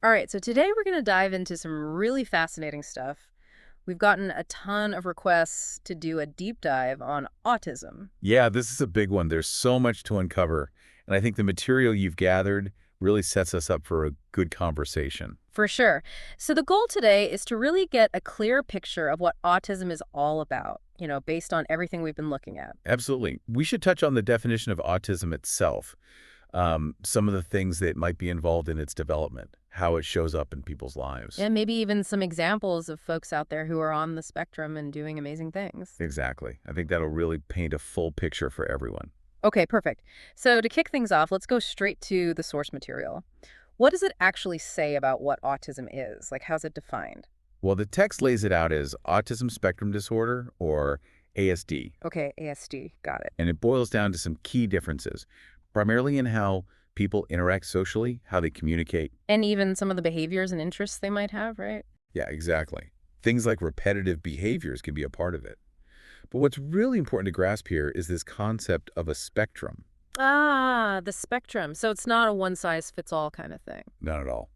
All right, so today we're going to dive into some really fascinating stuff. We've gotten a ton of requests to do a deep dive on autism. Yeah, this is a big one. There's so much to uncover, and I think the material you've gathered really sets us up for a good conversation. For sure. So the goal today is to really get a clear picture of what autism is all about, based on everything we've been looking at. Absolutely. We should touch on the definition of autism itself, some of the things that might be involved in its development, how it shows up in people's lives. And maybe even some examples of folks out there who are on the spectrum and doing amazing things. Exactly. I think that'll really paint a full picture for everyone. Okay, perfect. So to kick things off, let's go straight to the source material. What does it actually say about what autism is? Like, how's it defined? Well, the text lays it out as autism spectrum disorder, or ASD, Okay, ASD, got it. and it boils down to some key differences, primarily in how people interact socially, how they communicate. And even some of the behaviors and interests they might have, right? Yeah, exactly. Things like repetitive behaviors can be a part of it. But what's really important to grasp here is this concept of a spectrum. Ah, the spectrum. So it's not a one-size-fits-all kind of thing. Not at all.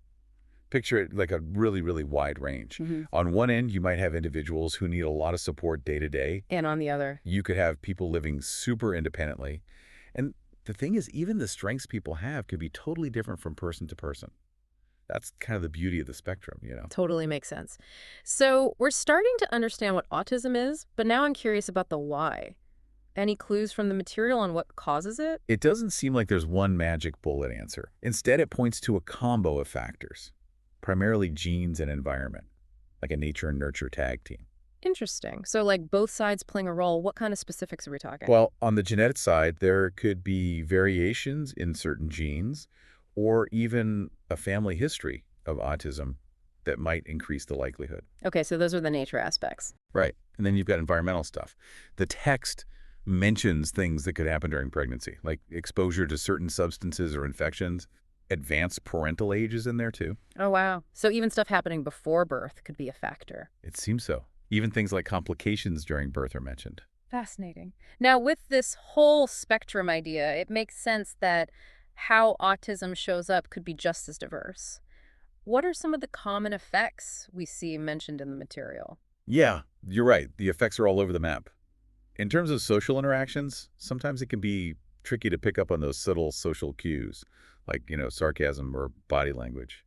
Picture it like a really, really wide range. Hmm. On one end, you might have individuals who need a lot of support day to day. And on the other. You could have people living super independently. And the thing is, even the strengths people have could be totally different from person to person. That's kind of the beauty of the spectrum. Totally makes sense. So we're starting to understand what autism is, but now I'm curious about the why. Any clues from the material on what causes it? It doesn't seem like there's one magic bullet answer. Instead, it points to a combo of factors, primarily genes and environment, like a nature and nurture tag team. Interesting. So like both sides playing a role, what kind of specifics are we talking? Well, on the genetic side, there could be variations in certain genes or even a family history of autism that might increase the likelihood. Okay, so those are the nature aspects. Right. And then you've got environmental stuff. The text mentions things that could happen during pregnancy, like exposure to certain substances or infections. Advanced parental age is in there too. Oh, wow. So even stuff happening before birth could be a factor. It seems so. Even things like complications during birth are mentioned. Fascinating. Now, with this whole spectrum idea, it makes sense that how autism shows up could be just as diverse. What are some of the common effects we see mentioned in the material? Yeah, you're right. The effects are all over the map. In terms of social interactions, sometimes it can be tricky to pick up on those subtle social cues, like, sarcasm or body language.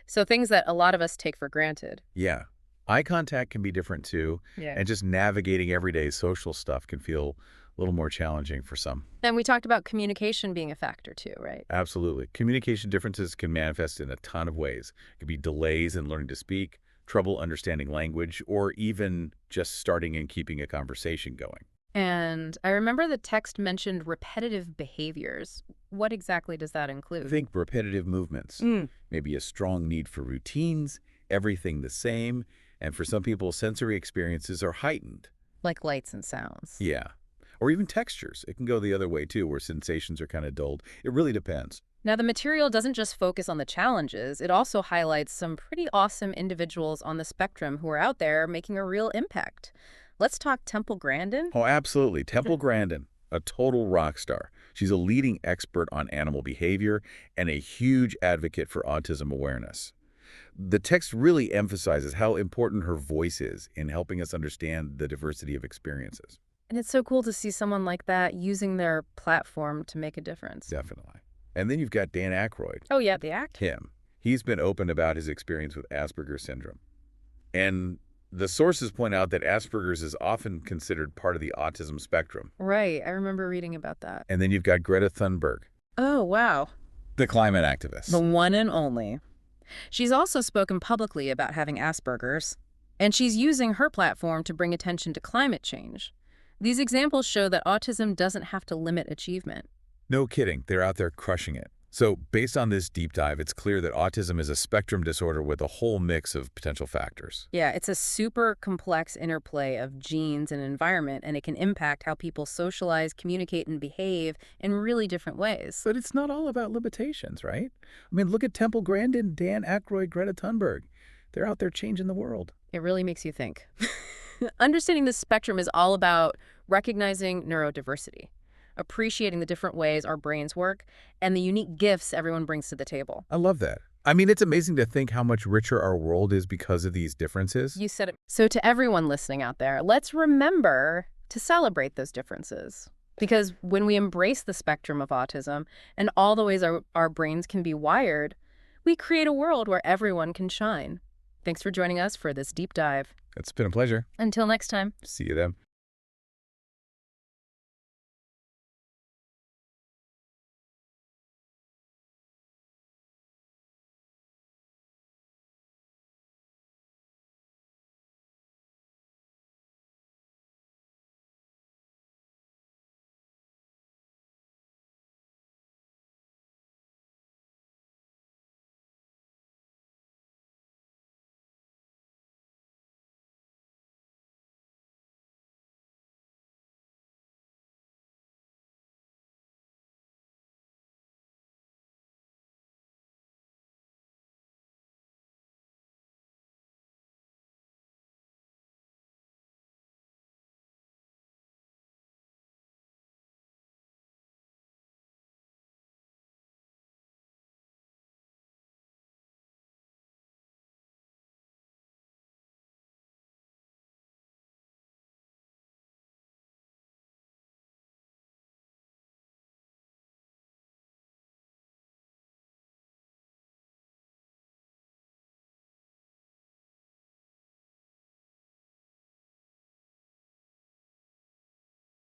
So things that a lot of us take for granted. Yeah. Eye contact can be different too, Yeah. and just navigating everyday social stuff can feel a little more challenging for some. And we talked about communication being a factor too, right? Absolutely. Communication differences can manifest in a ton of ways. It could be delays in learning to speak, trouble understanding language, or even just starting and keeping a conversation going. And I remember the text mentioned repetitive behaviors. What exactly does that include? Think repetitive movements, Mm. maybe a strong need for routines, everything the same, and for some people, sensory experiences are heightened. Like lights and sounds. Yeah. Or even textures. It can go the other way too, where sensations are kind of dulled. It really depends. Now, the material doesn't just focus on the challenges, it also highlights some pretty awesome individuals on the spectrum who are out there making a real impact. Let's talk Temple Grandin. Oh, absolutely. Temple Grandin, a total rock star. She's a leading expert on animal behavior and a huge advocate for autism awareness. The text really emphasizes how important her voice is in helping us understand the diversity of experiences. And it's so cool to see someone like that using their platform to make a difference. Definitely. And then you've got Dan Aykroyd, Oh, yeah, the act. him. He's been open about his experience with Asperger's syndrome. And the sources point out that Asperger's is often considered part of the autism spectrum. Right, I remember reading about that. And then you've got Greta Thunberg, Oh, wow. the climate The activist. one and only. She's also spoken publicly about having Asperger's, and she's using her platform to bring attention to climate change. These examples show that autism doesn't have to limit achievement. No kidding, they're out there crushing it. So based on this deep dive, it's clear that autism is a spectrum disorder with a whole mix of potential factors. Yeah, it's a super complex interplay of genes and environment, and it can impact how people socialize, communicate, and behave in really different ways. But it's not all about limitations, right? I mean, look at Temple Grandin, Dan Aykroyd, Greta Thunberg. They're out there changing the world. It really makes you think. Understanding the spectrum is all about recognizing neurodiversity, appreciating the different ways our brains work, and the unique gifts everyone brings to the table. I love that. I mean, it's amazing to think how much richer our world is because of these differences. You said it. So to everyone listening out there, let's remember to celebrate those differences. Because when we embrace the spectrum of autism and all the ways our brains can be wired, we create a world where everyone can shine. Thanks for joining us for this deep dive. It's been a pleasure. Until next time. See you then.